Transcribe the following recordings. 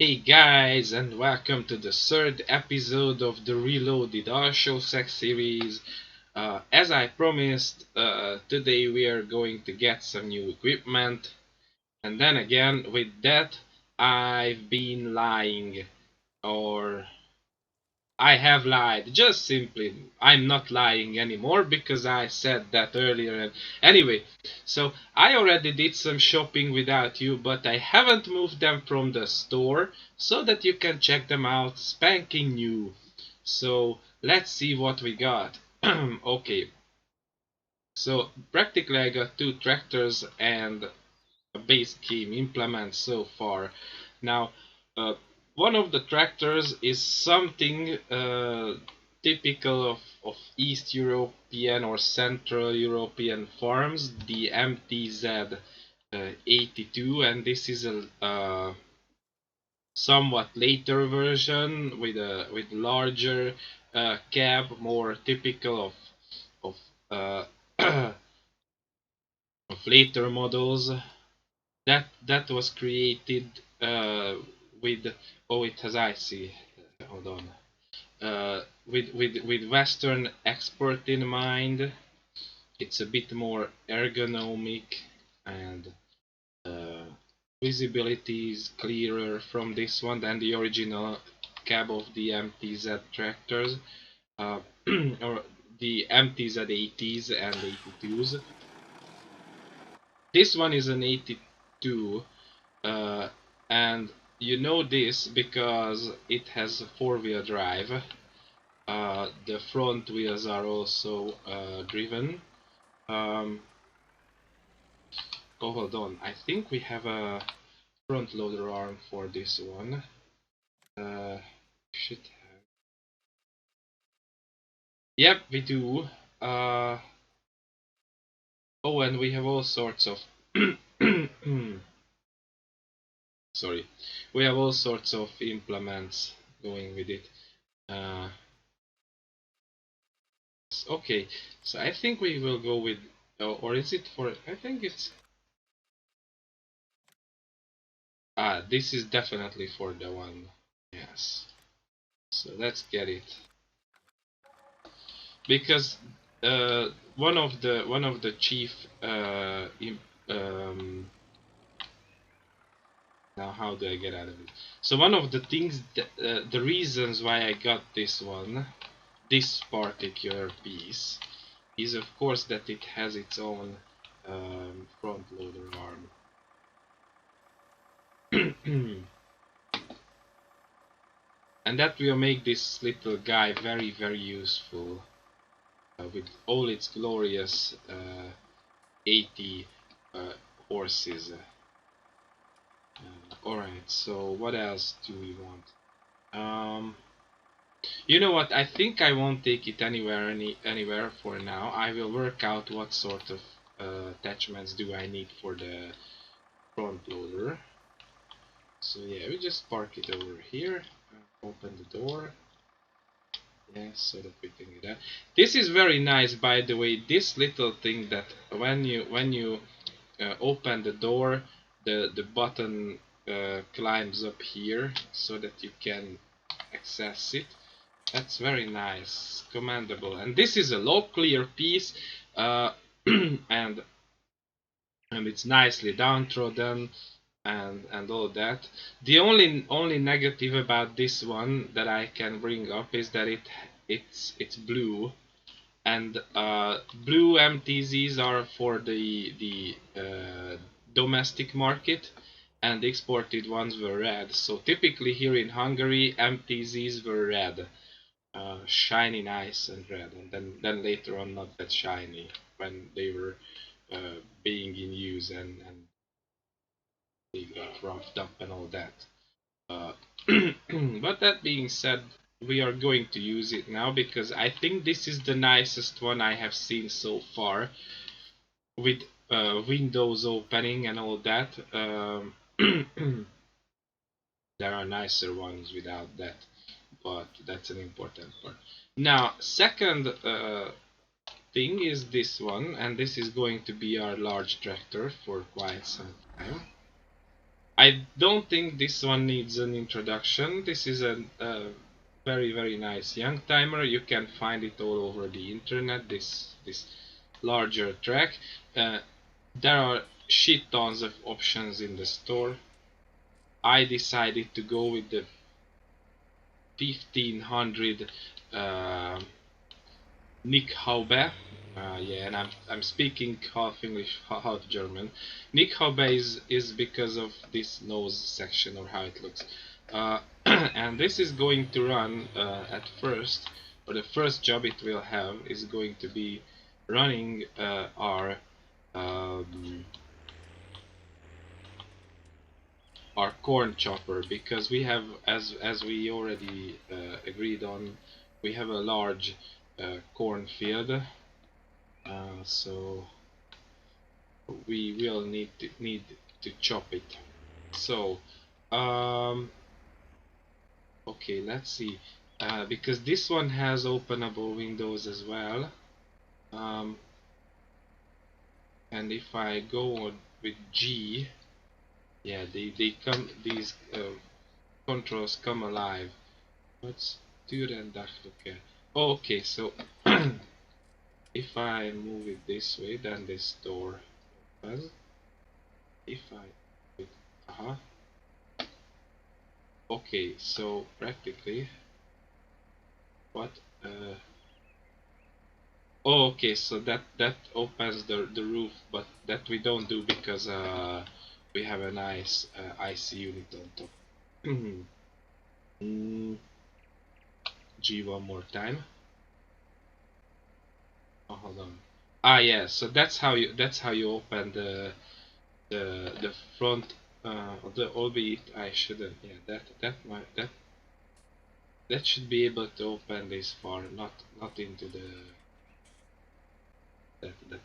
Hey guys, and welcome to the third episode of the Reloaded Show Sex series. As I promised, today we are going to get some new equipment, and then again, with that, I've been lying, or I have lied. Just simply, I'm not lying anymore because I said that earlier. And anyway, so I already did some shopping without you, but I haven't moved them from the store so that you can check them out spanking new. So let's see what we got. Okay, so practically I got two tractors and a base game implement so far. Now, uh, one of the tractors is something typical of East European or Central European farms, the MTZ 82, and this is a somewhat later version with larger cab, more typical of uh, of later models. That was created with it has I see hold on with Western export in mind. It's a bit more ergonomic and uh, visibility is clearer from this one than the original cab of the MTZ tractors, uh, or the MTZ 80s and 82s. This one is an 82. Uh, and you know this because it has a four-wheel drive. The front wheels are also driven. Um, oh, hold on. I think we have a front loader arm for this one. Should have. Yep, we do. Uh, oh, and we have all sorts of. Sorry, we have all sorts of implements going with it. Uh, Okay, so I think we will go with, or is it for, I think it's, this is definitely for the one, yes. So let's get it. Because one of the chief, um, now how do I get out of it? So one of the things, the reasons why I got this one, this particular piece, is of course that it has its own front loader arm. And that will make this little guy very very useful with all its glorious 80 horses. Alright, so what else do we want? You know what, I think I won't take it anywhere for now. I will work out what sort of attachments do I need for the front loader. So yeah, we just park it over here, open the door. Yes, so that we can get that. This is very nice, by the way. This little thing that when you open the door, the button climbs up here so that you can access it. That's very nice, commendable. And this is a low clear piece, uh, and it's nicely downtrodden and all that. The only negative about this one that I can bring up is that it's blue, and blue MTZs are for the domestic market, and the exported ones were red. So typically here in Hungary, MTZs were red, shiny, nice, and red, and then later on not that shiny when they were being in use and they got roughed up and all that. Uh, but that being said, we are going to use it now because I think this is the nicest one I have seen so far with windows opening and all that. There are nicer ones without that, but that's an important part. Now, second thing is this one, and this is going to be our large tractor for quite some time. I don't think this one needs an introduction. This is a very very nice young timer. You can find it all over the internet. This larger track. There are shit tons of options in the store. I decided to go with the 1500 uh, Nick Haube. Yeah, and I'm speaking half English, half German. Nick Haube is because of this nose section or how it looks. And this is going to run at first, or the first job it will have is going to be running um, our corn chopper, because we have, as we already agreed on, we have a large cornfield, so we will need to chop it. So okay, let's see, because this one has openable windows as well, um, and if I go on with G, yeah, they come, these controls come alive. Let's do then that. Okay. Oh, okay, so if I move it this way, then this door opens. If I, uh-huh. Okay, so practically, what? Oh, okay, so that opens the roof, but that we don't do because we have a nice IC unit on top. Mm, G one more time. Oh, hold on. Ah, yeah. So that's how you open the front of the, albeit I shouldn't. Yeah, that should be able to open this far, not into the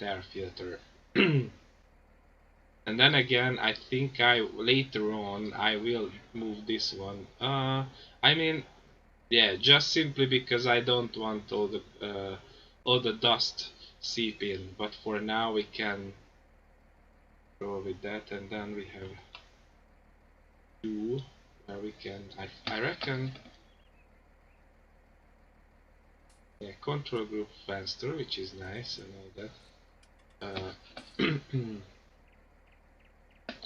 air filter. And then again, I think I later on I will move this one. I mean, yeah, just simply because I don't want all the dust seep in. But for now, we can go with that, and then we have two where we can. I reckon. Yeah, control group faster, which is nice and all that.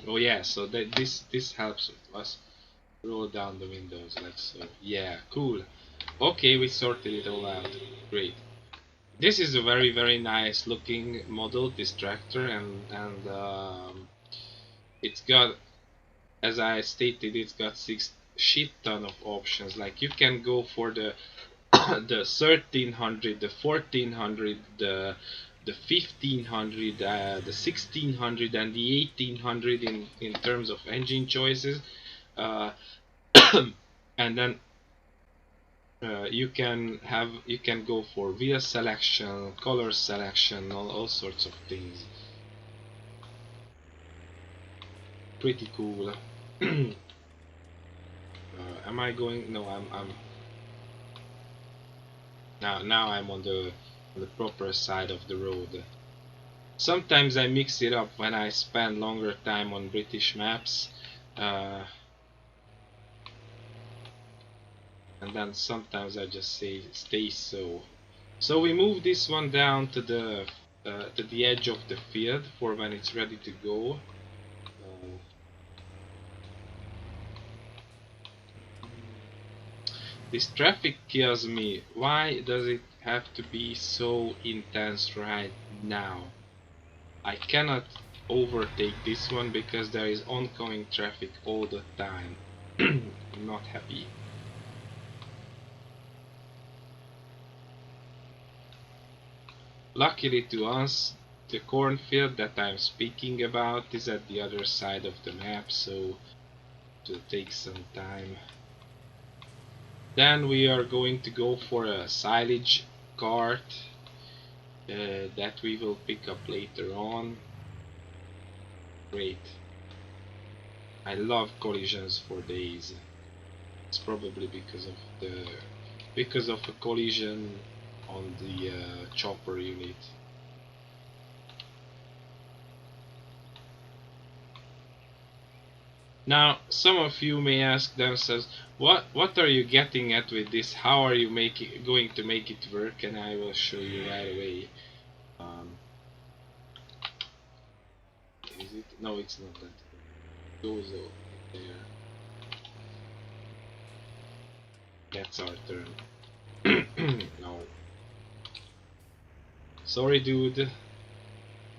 Oh yeah, so this helps us roll down the windows like so. Yeah, cool. Okay, we sorted it all out. Great. This is a very very nice looking model, this tractor, and it's got, as I stated, it's got six shit ton of options. Like you can go for the the 1300, the 1400, the 1500, the 1600, and the 1800 in terms of engine choices, uh, and then you can go for wheel selection, color selection, all sorts of things. Pretty cool. Am I going? No, I'm now I'm on the proper side of the road. Sometimes I mix it up when I spend longer time on British maps, uh, and then sometimes I just say stay so. So we move this one down to the edge of the field for when it's ready to go. This traffic kills me. Why does it have to be so intense right now? I cannot overtake this one because there is oncoming traffic all the time. I'm not happy. Luckily to us, the cornfield that I'm speaking about is at the other side of the map, so it will take some time. Then we are going to go for a silage cart that we will pick up later on. Great. I love collisions for days. It's probably because of a collision on the chopper unit. Now, some of you may ask themselves, what are you getting at with this? How are you going to make it work? And I will show you right away. Is it? No, it's not that. Goes over there. That's our turn. No. Sorry, dude.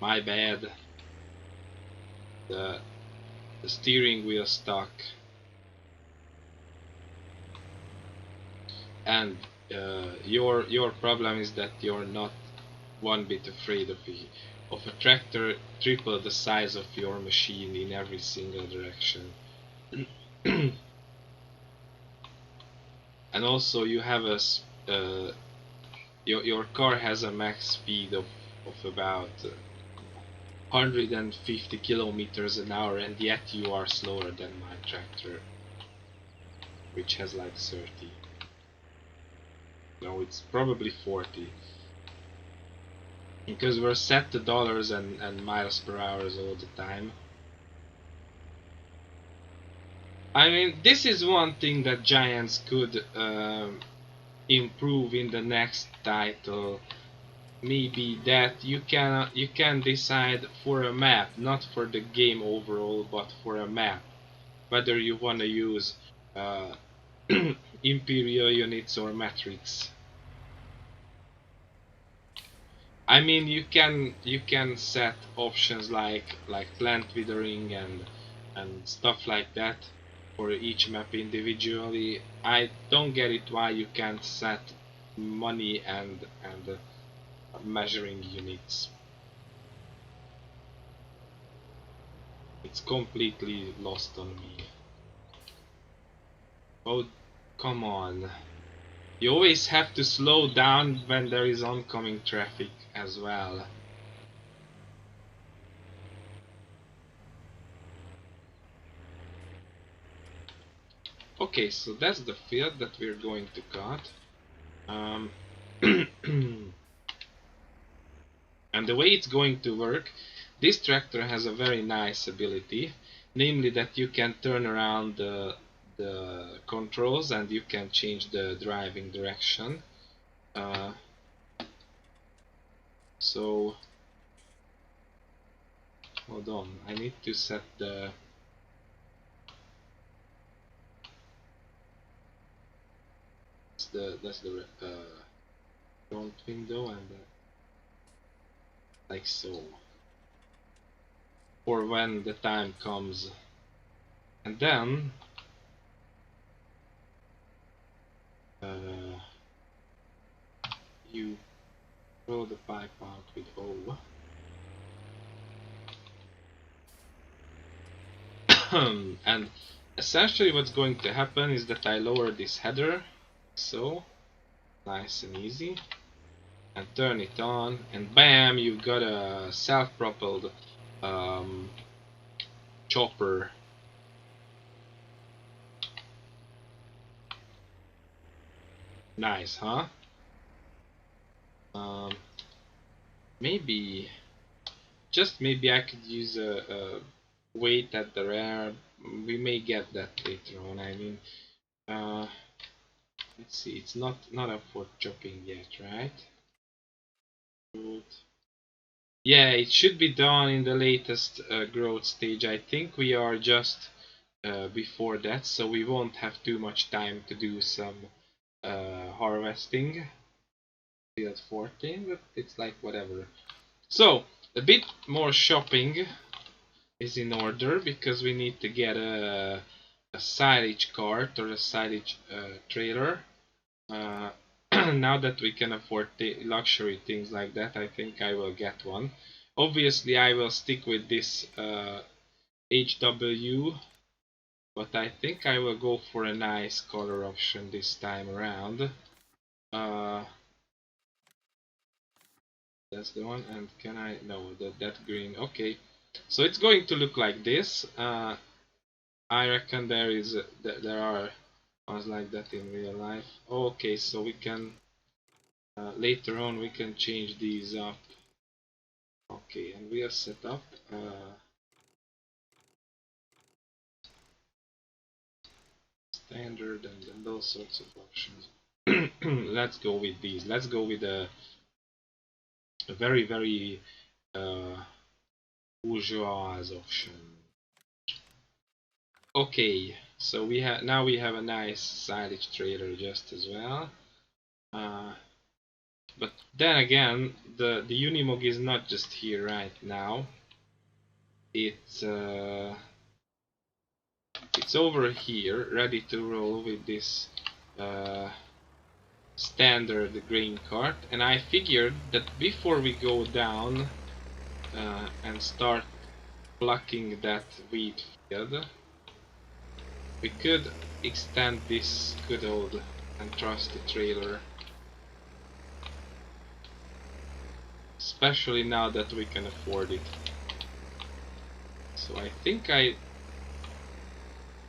My bad. The steering wheel stuck. And your problem is that you're not one bit afraid of a tractor triple the size of your machine in every single direction. And also you have your car has a max speed of about 150 kilometers an hour, and yet you are slower than my tractor, which has like 30. No, it's probably 40. Because we're set to dollars and miles per hour all the time. I mean, this is one thing that Giants could improve in the next title. Maybe that you can decide for a map, not for the game overall, but for a map, whether you want to use imperial units or matrix. I mean, you can set options like plant withering and stuff like that for each map individually. I don't get it why you can't set money and measuring units. It's completely lost on me. Oh, come on. You always have to slow down when there is oncoming traffic as well. Okay, so that's the field that we're going to cut. And the way it's going to work, this tractor has a very nice ability, namely that you can turn around the controls and you can change the driving direction. So hold on, I need to set that's the front window and like so, for when the time comes, and then you throw the pipe out with O. And essentially what's going to happen is that I lower this header, so nice and easy, and turn it on, and bam, you've got a self-propelled chopper. Nice, huh? Maybe, just maybe I could use a weight at the rear. We may get that later on. I mean, let's see, it's not up for chopping yet, right? Yeah, it should be done in the latest growth stage. I think we are just before that, so we won't have too much time to do some harvesting. Field 14, but it's like whatever. So a bit more shopping is in order because we need to get a silage cart or a silage trailer. Now that we can afford luxury things like that, I think I will get one. Obviously, I will stick with this HW, but I think I will go for a nice color option this time around. That's the one, and can I, no, that green, okay. So it's going to look like this. I reckon there are ones like that in real life. Okay, so we can later on we can change these up. Okay, and we are set up. standard, and those sorts of options. Let's go with these. Let's go with a very bourgeois option. Okay, so we have a nice silage trailer just as well. But then again, the Unimog is not just here right now. It's over here, ready to roll with this standard grain cart, and I figured that before we go down and start plucking that wheat field, we could extend this good old and trusty trailer, especially now that we can afford it. So I think I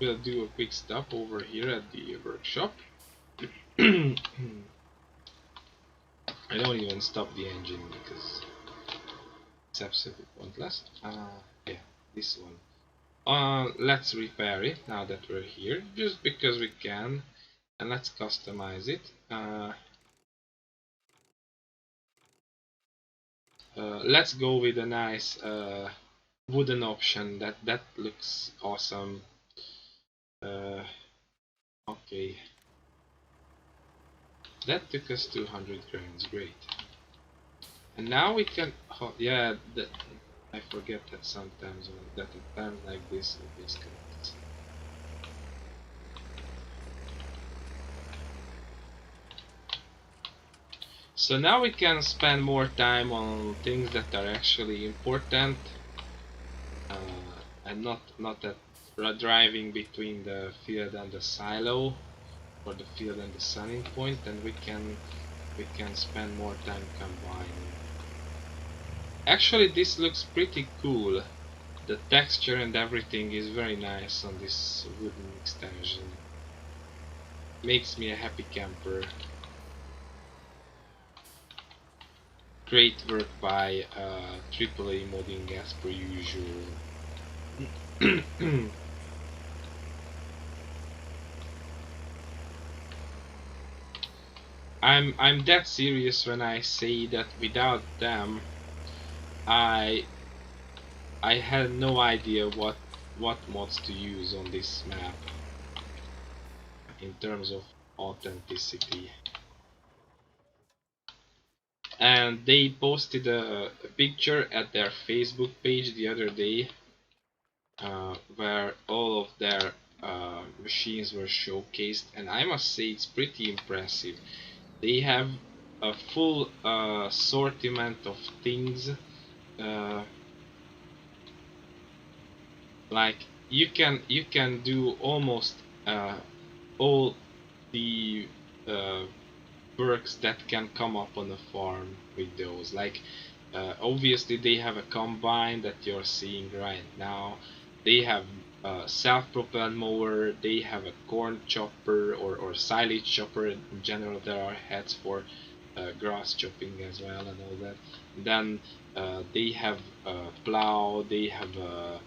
will do a quick stop over here at the workshop. I don't even stop the engine because it's absolutely pointless. Yeah, this one. Let's repair it now that we're here, just because we can, and let's customize it. Let's go with a nice wooden option. That looks awesome. Okay, that took us 200 grains. Great. And now we can. Oh, yeah, I forget that sometimes that at times like this it disconnects. So now we can spend more time on things that are actually important, and not that driving between the field and the silo, or the field and the sunning point, and we can spend more time combining. Actually, this looks pretty cool. The texture and everything is very nice on this wooden extension. Makes me a happy camper. Great work by AAA modding as per usual. I'm that serious when I say that without them I had no idea what mods to use on this map in terms of authenticity. And they posted a picture at their Facebook page the other day where all of their machines were showcased, and I must say it's pretty impressive. They have a full assortment of things, like you can do almost all the works that can come up on a farm with those. Like obviously they have a combine that you're seeing right now. They have a self-propelled mower. They have a corn chopper or silage chopper. In general, there are heads for grass chopping as well and all that. Then they have a plow. They have a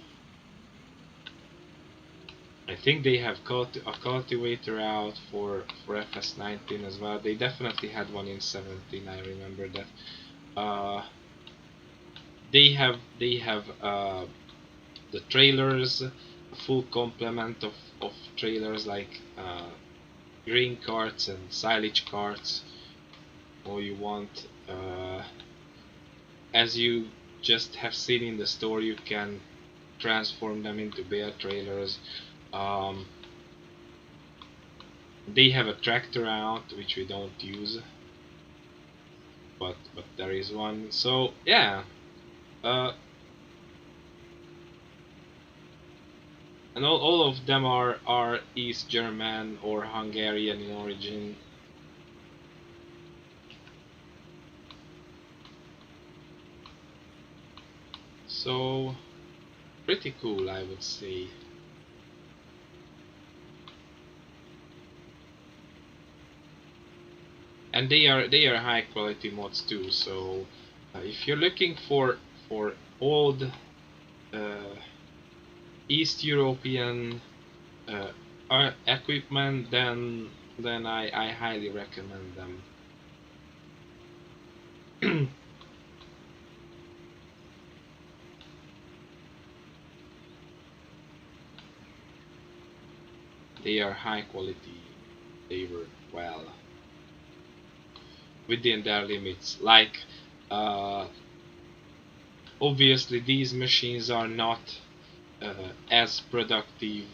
I think they have a cultivator out for FS19 as well. They definitely had one in 17. I remember that. They have the trailers, a full complement of trailers like grain carts and silage carts. All you want. As you just have seen in the store, you can transform them into bale trailers. They have a tractor out which we don't use, but there is one. So yeah, and all of them are East German or Hungarian in origin. So pretty cool, I would say. And they are high quality mods too. So if you're looking for old East European equipment, then I highly recommend them. They are high quality. They work well within their limits. Like, uh, obviously, these machines are not as productive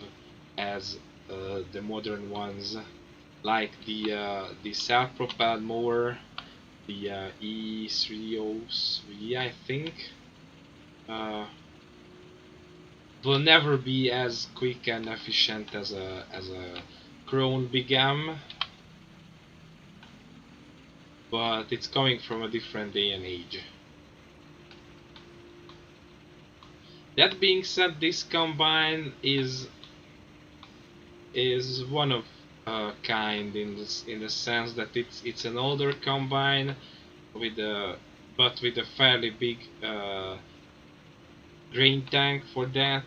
as the modern ones, like the self-propelled mower, the E303, I think, uh, will never be as quick and efficient as a Krone Bigam, but it's coming from a different day and age. That being said, this combine is one of kind in the sense that it's an older combine with a but with a fairly big grain tank for that,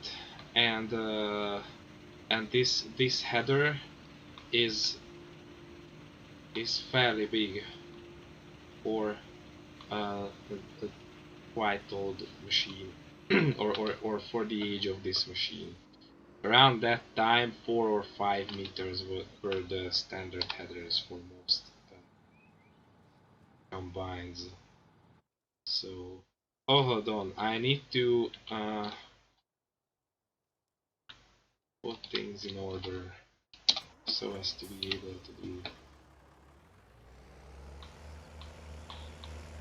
and this header is fairly big for a quite old machine or for the age of this machine. Around that time, 4 or 5 meters were the standard headers for most combines. So, oh, hold on, I need to put things in order so as to be able to do.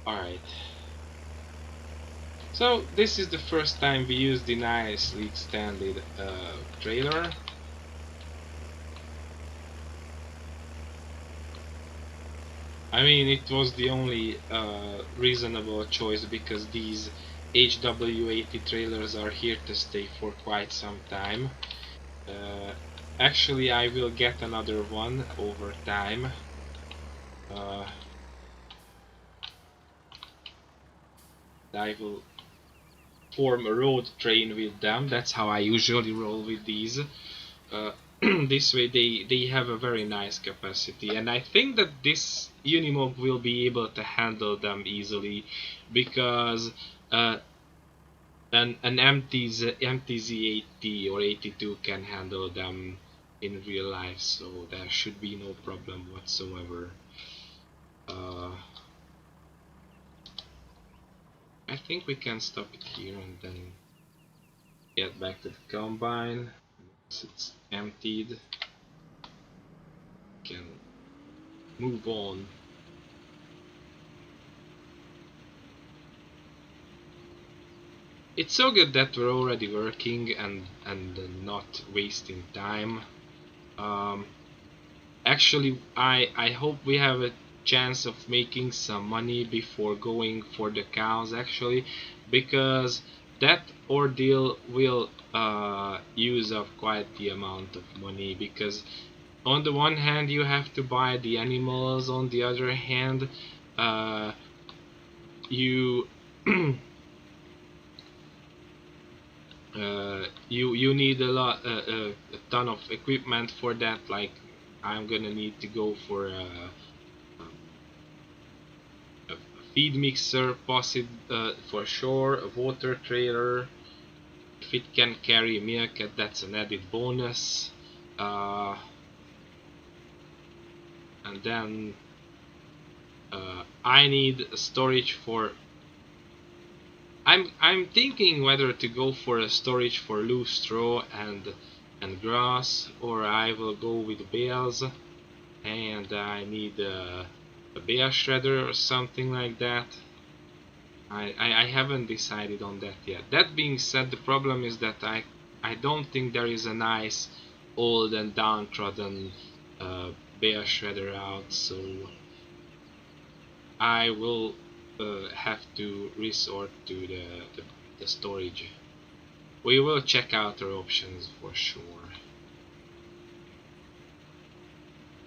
Alright. So this is the first time we use the nicely extended trailer. I mean, it was the only reasonable choice because these HW80 trailers are here to stay for quite some time. Actually, I will get another one over time. I will form a road train with them. That's how I usually roll with these. This way they have a very nice capacity, and I think that this Unimog will be able to handle them easily because an MTZ 82 can handle them in real life, so there should be no problem whatsoever. I think we can stop it here and then get back to the combine. Once it's emptied, we can move on. It's so good that we're already working and not wasting time. Actually, I hope we have a chance of making some money before going for the cows, actually, because that ordeal will use up quite the amount of money, because on the one hand you have to buy the animals, on the other hand you you need a ton of equipment for that. Like, I'm gonna need to go for a feed mixer, for sure, a water trailer. If it can carry milk, that's an added bonus. And then I need storage for. I'm thinking whether to go for a storage for loose straw and grass, or I will go with bales, and I need a bale shredder or something like that. I haven't decided on that yet. That being said, the problem is that I don't think there is a nice old and downtrodden bale shredder out, so I will have to resort to the storage. We will check out our options for sure.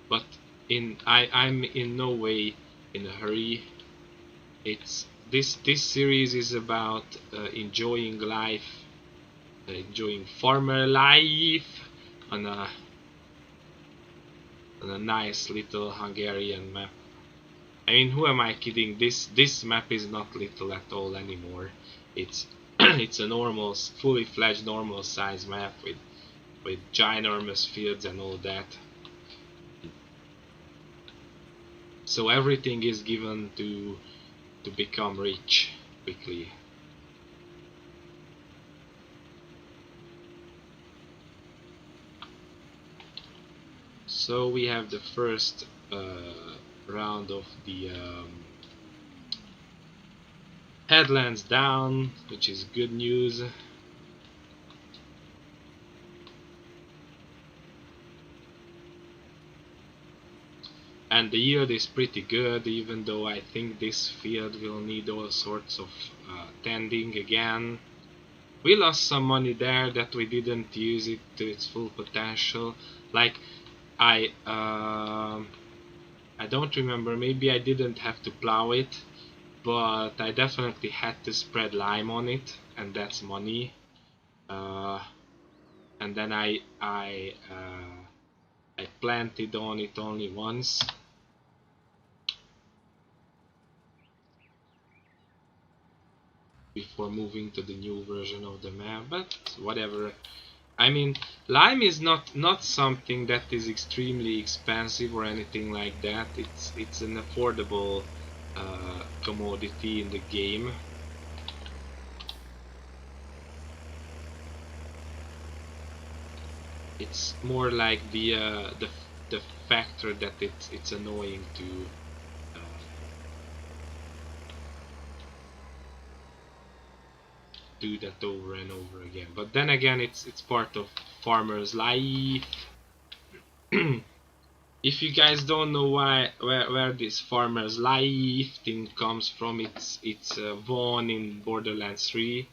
But I'm in no way in a hurry. It's this series is about enjoying life, enjoying farmer life on a a nice little Hungarian map. I mean, who am I kidding? This map is not little at all anymore. It's it's a normal, fully fledged normal size map with ginormous fields and all that. So everything is given to become rich quickly. So we have the first round of the headlands down, which is good news. And the yield is pretty good, even though I think this field will need all sorts of tending again. We lost some money there that we didn't use it to its full potential. Like I don't remember, maybe I didn't have to plow it, but I definitely had to spread lime on it, and that's money. And then I planted on it only once. Before moving to the new version of the map, but whatever. I mean, lime is not something that is extremely expensive or anything like that. It's an affordable commodity in the game. It's more like the factor that it's annoying to do that over and over again. But then again, it's part of farmer's life. If you guys don't know where this farmer's life thing comes from, it's Vaughn in Borderlands 3.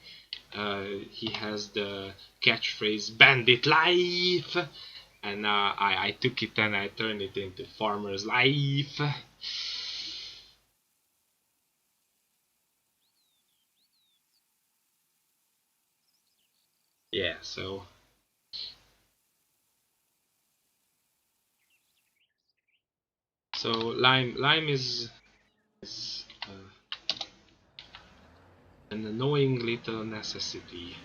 He has the catchphrase "Bandit Life," and I took it and I turned it into farmer's life. Yeah, so lime is an annoying little necessity.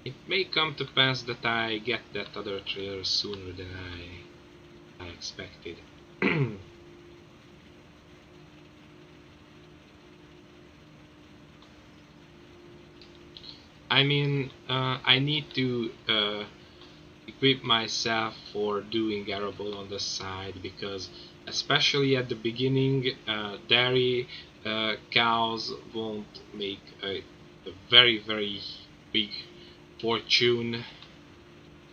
It may come to pass that I get that other trailer sooner than I expected. I mean, I need to equip myself for doing arable on the side, because especially at the beginning, dairy cows won't make a very big fortune,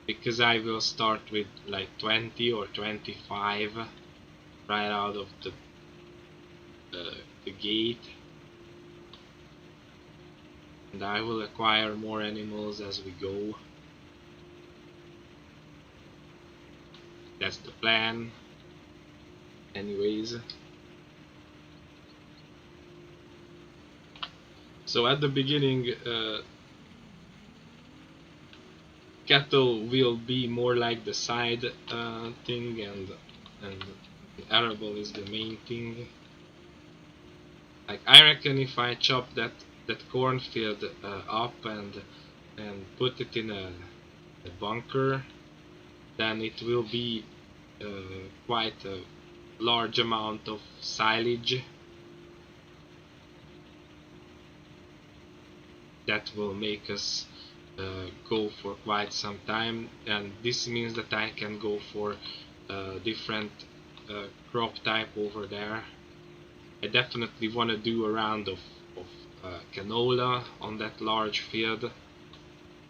because I will start with like 20 or 25 right out of the gate, and I will acquire more animals as we go. That's the plan. Anyways, so at the beginning, cattle will be more like the side thing, and arable is the main thing. Like, I reckon if I chop that cornfield up and put it in a bunker, then it will be quite a large amount of silage that will make us go for quite some time, and this means that I can go for different crop type over there. I definitely want to do a round of canola on that large field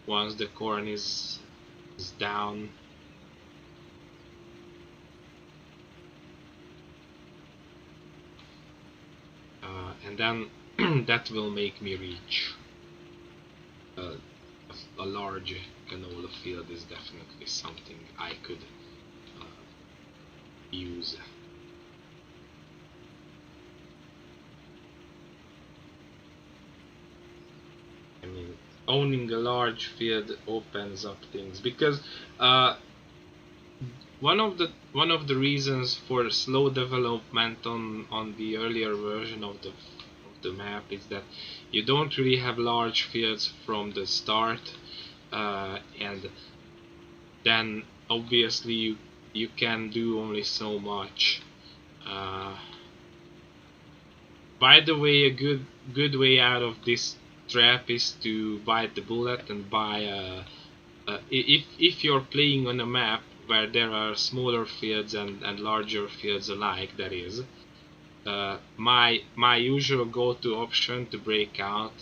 once the corn is down. And then that will make me reach a large canola field is definitely something I could use. owning a large field opens up things, because one of the reasons for slow development on the earlier version of the map is that you don't really have large fields from the start, and then obviously you can do only so much. Uh, by the way, a good way out of this trap is to bite the bullet and buy a if you're playing on a map where there are smaller fields and larger fields alike, that is, my usual go-to option to break out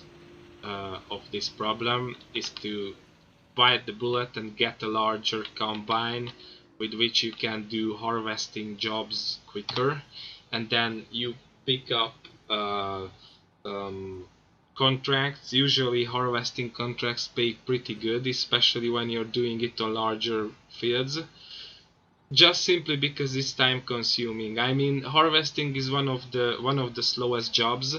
of this problem is to bite the bullet and get a larger combine with which you can do harvesting jobs quicker, and then you pick up uh, um, contracts. Usually harvesting contracts pay pretty good, especially when you're doing it on larger fields, just simply because it's time consuming. I mean, harvesting is one of the slowest jobs.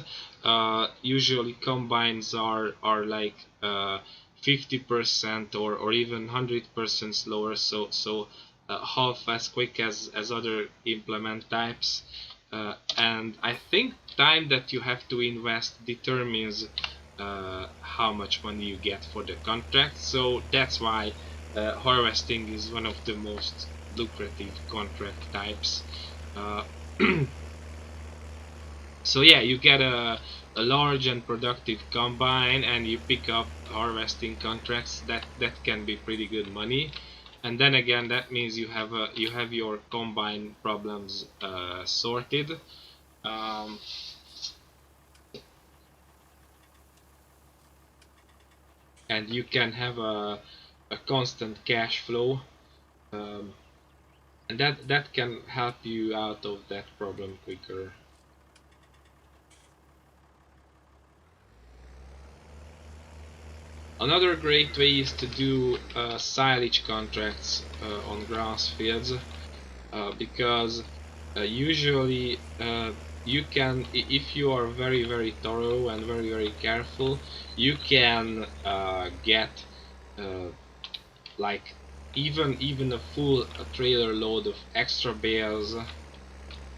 Usually combines are like 50% or even 100% slower, so half as quick as other implement types. And I think time that you have to invest determines how much money you get for the contract. So that's why harvesting is one of the most lucrative contract types. Uh, so yeah, you get a large and productive combine, and you pick up harvesting contracts that can be pretty good money. And then again, that means you have your combine problems sorted. Um, and you can have a constant cash flow, um, and that can help you out of that problem quicker. Another great way is to do silage contracts on grass fields, because usually you can, if you are very thorough and very careful, you can get uh, like even a full trailer load of extra bales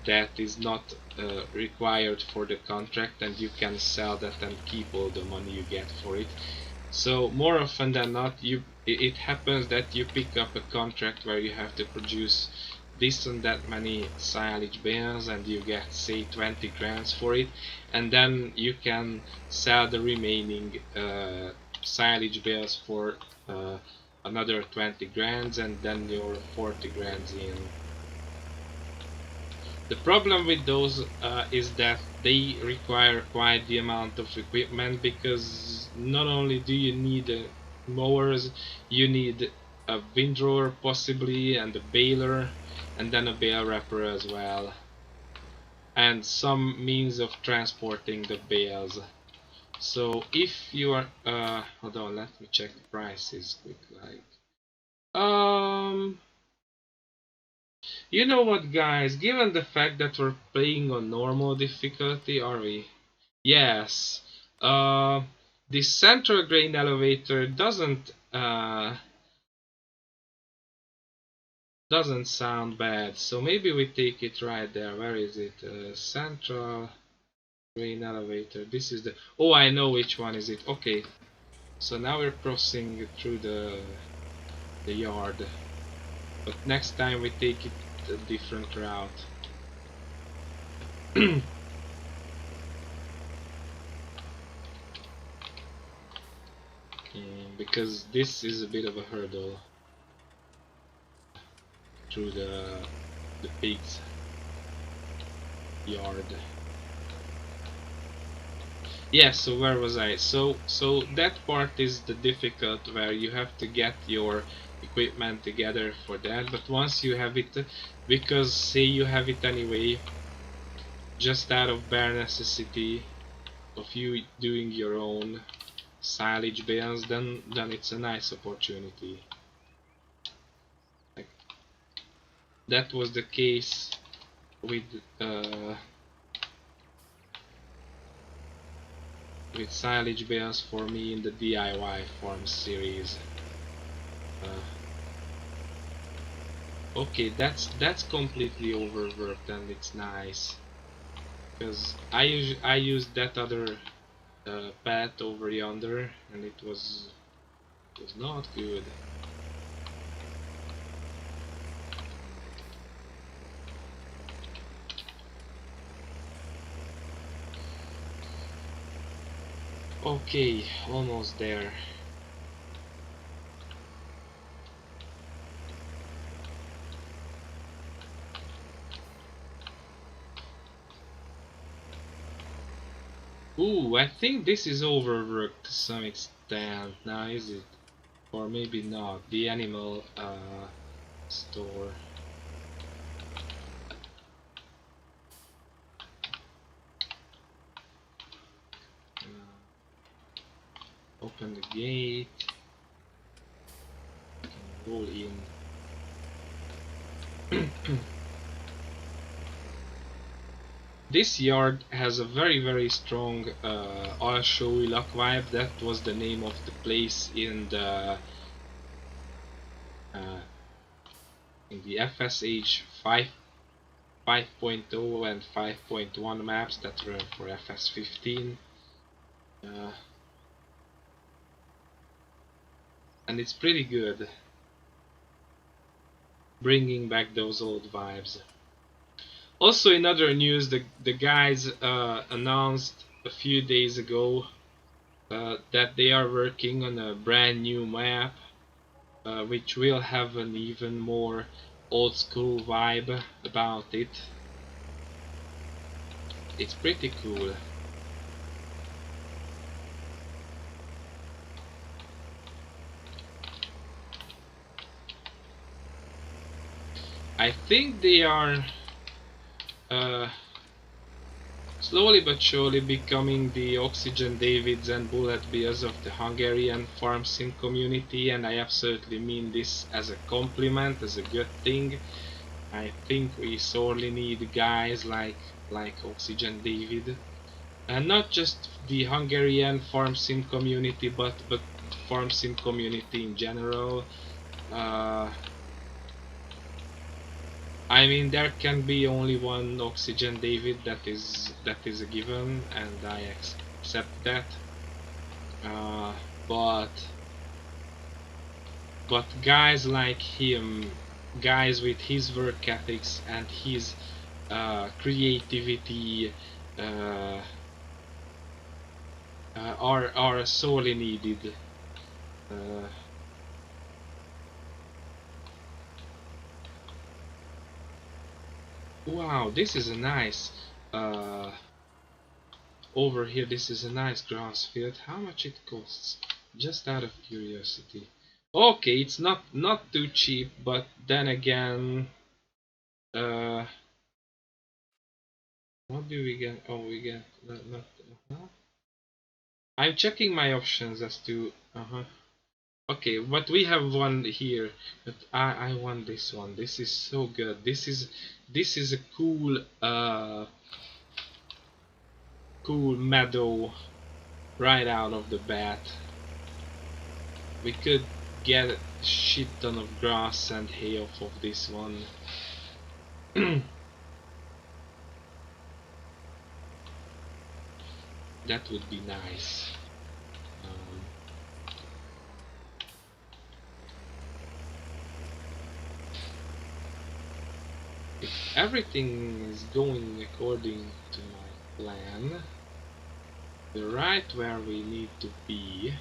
that is not required for the contract, and you can sell that and keep all the money you get for it. So more often than not, it happens that you pick up a contract where you have to produce this and that many silage bales, and you get say 20 grams for it, and then you can sell the remaining silage bales for another 20 grands, and then you're 40 grands in. The problem with those is that they require quite the amount of equipment, because not only do you need mowers, you need a windrower possibly, and a baler, and then a bale wrapper as well, and some means of transporting the bales. So if you are, hold on, let me check the prices quick. Um, you know what, guys? Given the fact that we're playing on normal difficulty, are we? Yes. Uh, the central grain elevator doesn't sound bad. So maybe we take it right there. Where is it? Central grain elevator. This is the. Oh, I know which one is it. Okay. So now we're crossing through the yard. But next time we take it a different route. Because this is a bit of a hurdle through the pig's yard. Yeah, so where was I? So that part is the difficult, where you have to get your equipment together for that. But once you have it, because say you have it anyway, just out of bare necessity of you doing your own silage bales, then it's a nice opportunity. Like, that was the case with with silage bales for me in the DIY farm series. Okay, that's completely overworked and it's nice because I used that other path over yonder and it was not good. Okay, almost there. Ooh, I think this is overworked to some extent. Now is it? Or maybe not. The animal store. Open the gate. Roll in. This yard has a very strong I'll show you luck vibe. That was the name of the place uh, in the FSH 5.0 and 5.1 maps that run for FS15. And it's pretty good, bringing back those old vibes. Also in other news, the guys announced a few days ago that they are working on a brand new map which will have an even more old school vibe about it. It's pretty cool. I think they are uh, slowly but surely becoming the Oxygen Davids and Bullet Bills of the Hungarian farm sim community, and I absolutely mean this as a compliment, as a good thing. I think we sorely need guys like Oxygen David, and not just the Hungarian farm sim community, but farm sim community in general. Uh, I mean, there can be only one Oxygen David, that is a given, and I accept that. Uh, but guys like him, guys with his work ethics and his creativity, uh, are sorely needed. Uh, wow, this is a nice. Uh, Over here, this is a nice grass field. How much it costs? Just out of curiosity. Okay, it's not too cheap, but then again, uh, what do we get? Oh, we get not. I'm checking my options as to. Okay, but we have one here. But I want this one. This is so good. This is a cool meadow right out of the bat. We could get a shit ton of grass and hay off of this one. That would be nice. Um, if everything is going according to my plan, we're right where we need to be.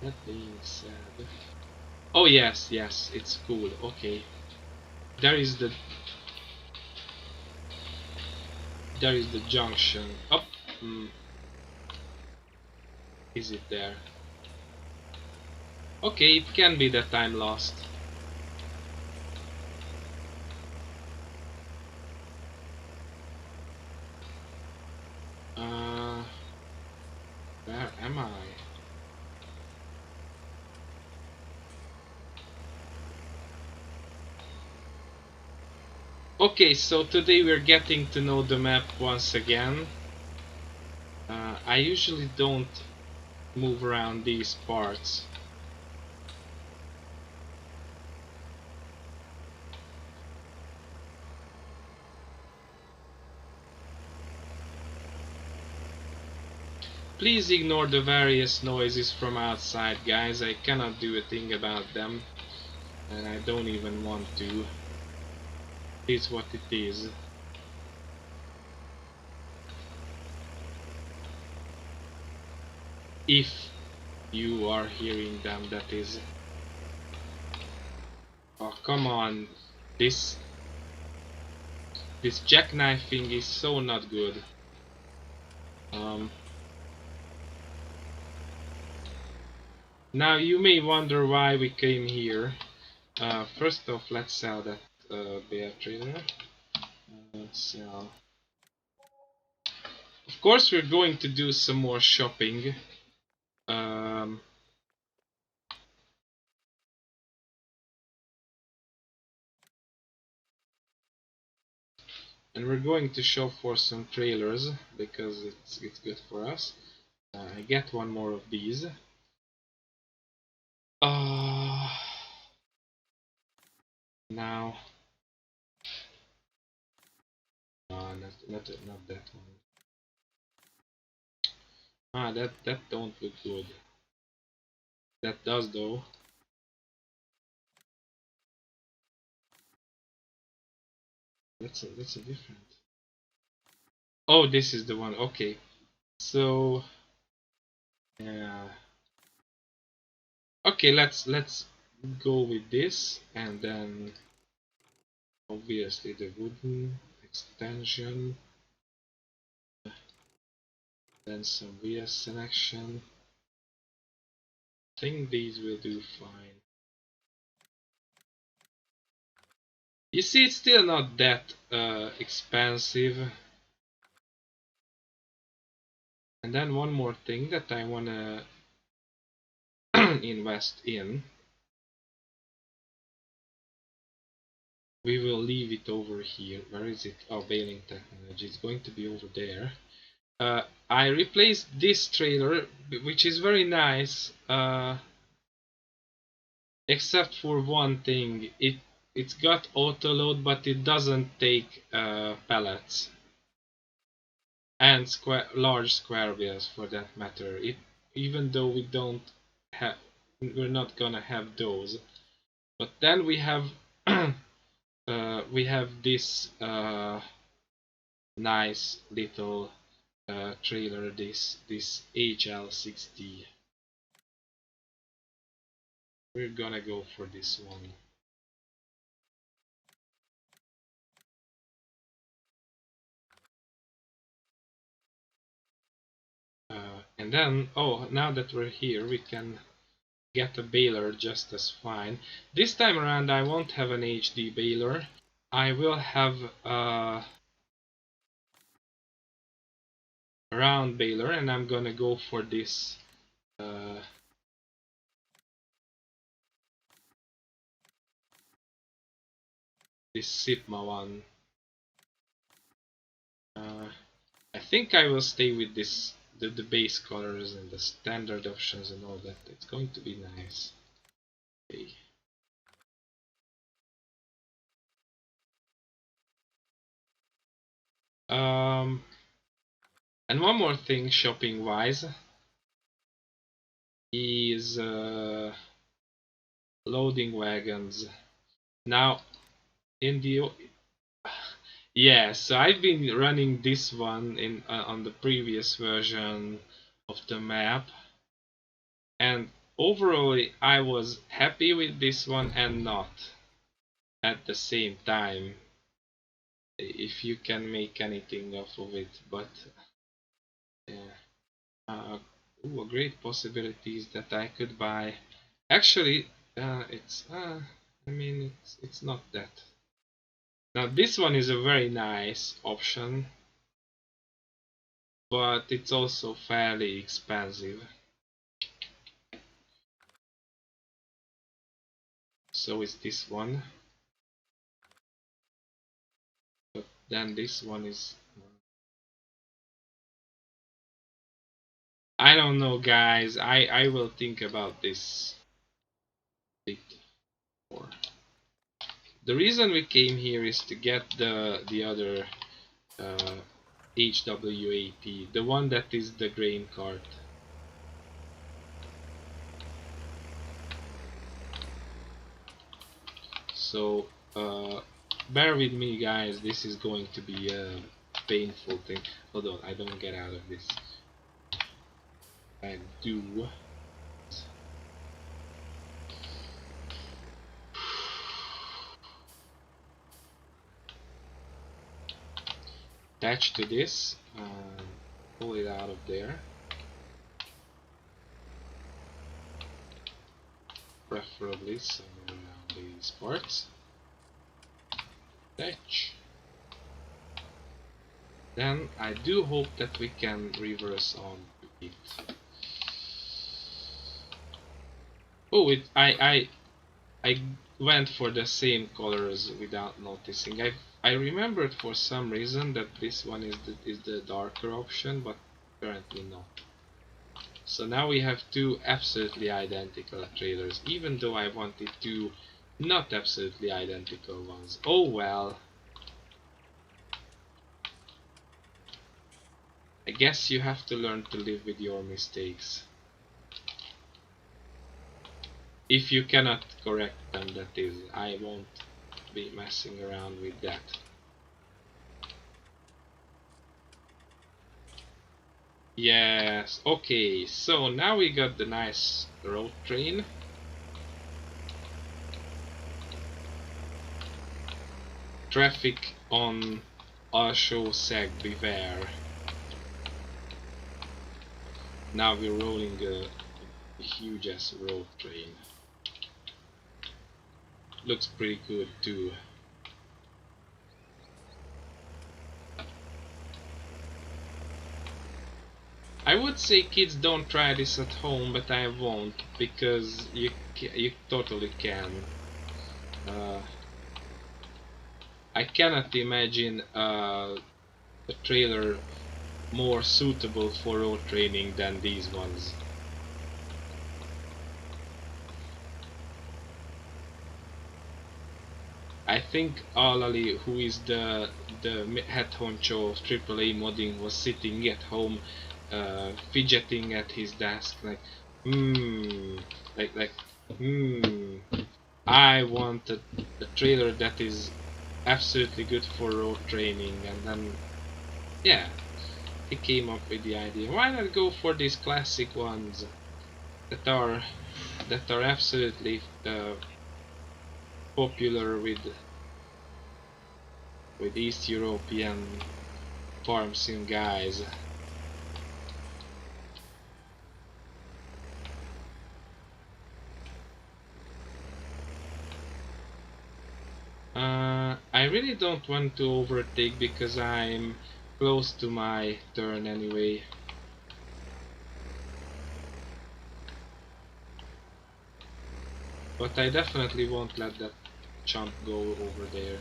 That being said, oh yes, it's cool. Okay, there is the junction. Up, is it there? Okay, it can be that I'm lost. Where am I? Okay, so today we're getting to know the map once again. I usually don't move around these parts. Please ignore the various noises from outside, guys. I cannot do a thing about them, and I don't even want to. It is what it is. If you are hearing them, that is. Oh, come on. This jackknifing is so not good. Um, Now you may wonder why we came here. First off, let's sell that bear trader. Sell. Of course, we're going to do some more shopping. Um, and we're going to shop for some trailers because it's good for us. I get one more of these. Uh, Now, not that one. That don't look good. That does though. That's a different. Oh, this is the one. Okay, so yeah. Okay, let's go with this, and then obviously the wooden extension, then some VS selection. I think these will do fine. You see, it's still not that expensive. And then one more thing that I wanna invest in. We will leave it over here. Where is it? Oh, baling technology. It's going to be over there. I replaced this trailer, which is very nice, except for one thing. It's got auto load, but it doesn't take pallets and large square wheels for that matter. Even though we're not gonna have those. But then we have we have this nice little trailer, this HL60. We're gonna go for this one. And then, oh, now that we're here, we can get a baler just as fine. This time around, I won't have an HD baler. I will have a round baler, and I'm gonna go for this this Sigma one. I think I will stay with this the base colors and the standard options and all that. It's going to be nice. Okay. Um, and one more thing, shopping wise, is loading wagons. Now, in the yeah, so I've been running this one in on the previous version of the map, and overall I was happy with this one and not at the same time, if you can make anything off of it. But yeah, a great possibility is that I could buy. Actually, it's I mean it's not that. Now this one is a very nice option, but it's also fairly expensive. So is this one. then this one is... I don't know, guys. I will think about this a bit more. The reason we came here is to get the other HWAP, the one that is the grain cart. So bear with me, guys. This is going to be a painful thing. Hold on, I don't get out of this. I do. Attach to this, pull it out of there, preferably somewhere around these parts. Attach. Then I do hope that we can reverse on it. Oh, I went for the same colors without noticing. I remembered for some reason that this one is the darker option, but apparently not. So now we have two absolutely identical trailers, even though I wanted two not absolutely identical ones. Oh well. I guess you have to learn to live with your mistakes. If you cannot correct them, that is. I won't be messing around with that. Yes, okay, so now we got the nice road train. Traffic on Alsó Szeg, beware. Now we're rolling a huge ass road train. Looks pretty good too. I would say kids don't try this at home, but I won't, because you totally can. I cannot imagine a trailer more suitable for road training than these ones. I think Alali, who is the head honcho of AAA modding, was sitting at home fidgeting at his desk like like I want a trailer that is absolutely good for road training, and then yeah, he came up with the idea, why not go for these classic ones that are absolutely popular with East European farm sim guys. I really don't want to overtake because I'm close to my turn anyway. But I definitely won't let that chump go over there.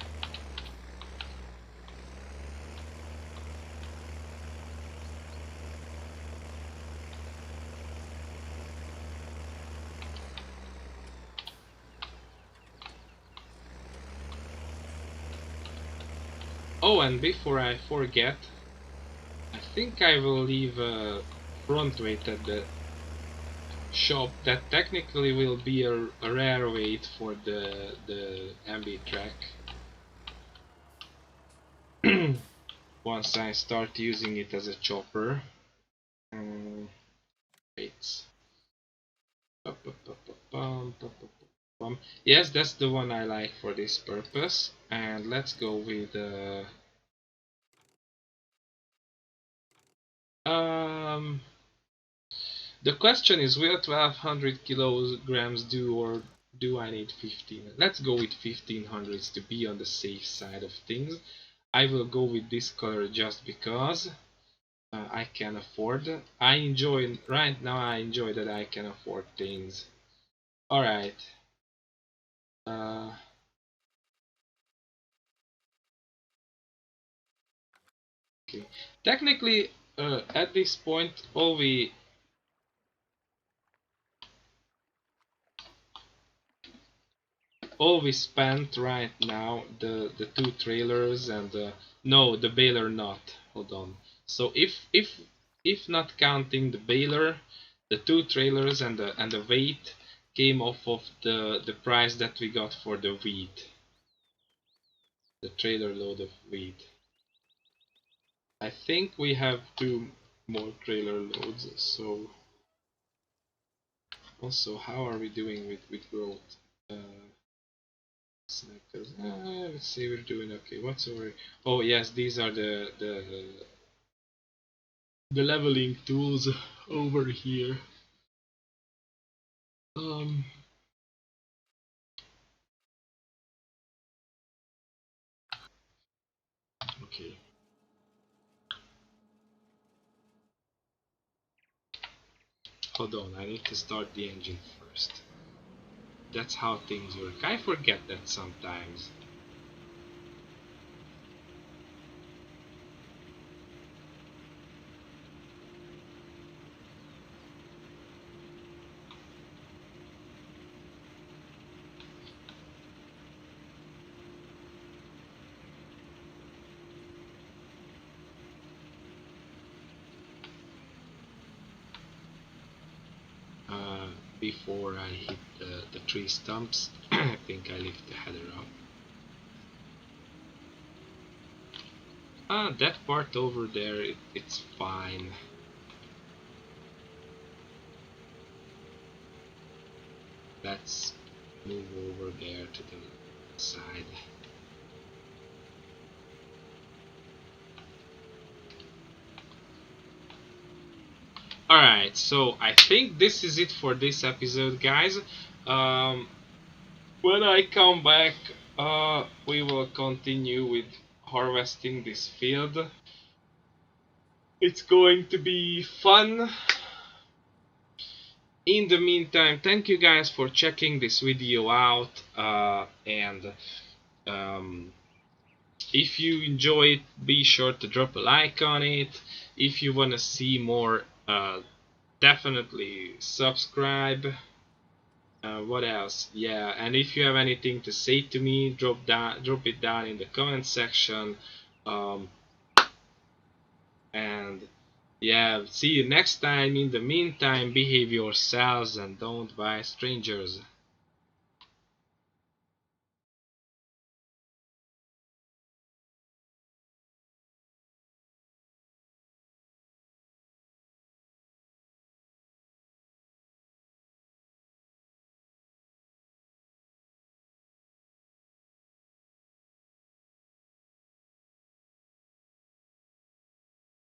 Oh, and before I forget, I think I will leave a front weight at the shop that technically will be a rare weight for the MB track. Once I start using it as a chopper. Weights. Yes, that's the one I like for this purpose. And let's go with the question is, will 1200 kilograms do, or do I need 15? Let's go with 1500s to be on the safe side of things. I will go with this color just because I can afford. Right now I enjoy that I can afford things. Alright. Okay. Technically, at this point, all we spent right now, the two trailers and no, the baler not. Hold on. So if not counting the baler, the two trailers and the weight came off of the price that we got for the wheat, the trailer load of wheat. I think we have two more trailer loads. So also, how are we doing with growth? Selectors. Let's see, we're doing okay. What's over? Oh yes, these are the leveling tools over here. Um. Okay. Hold on. I need to start the engine first. That's how things work. I forget that sometimes. Uh, Before I hit the tree stumps, I think I lift the header up. That part over there, it's fine. Let's move over there to the side. Alright, so I think this is it for this episode, guys. Um, when I come back, we will continue with harvesting this field. It's going to be fun. In the meantime, thank you guys for checking this video out, and um, if you enjoy it, be sure to drop a like on it. If you want to see more, definitely subscribe. What else? Yeah, and if you have anything to say to me, drop it down in the comment section. Um, and yeah, see you next time. In the meantime, behave yourselves and don't buy strangers.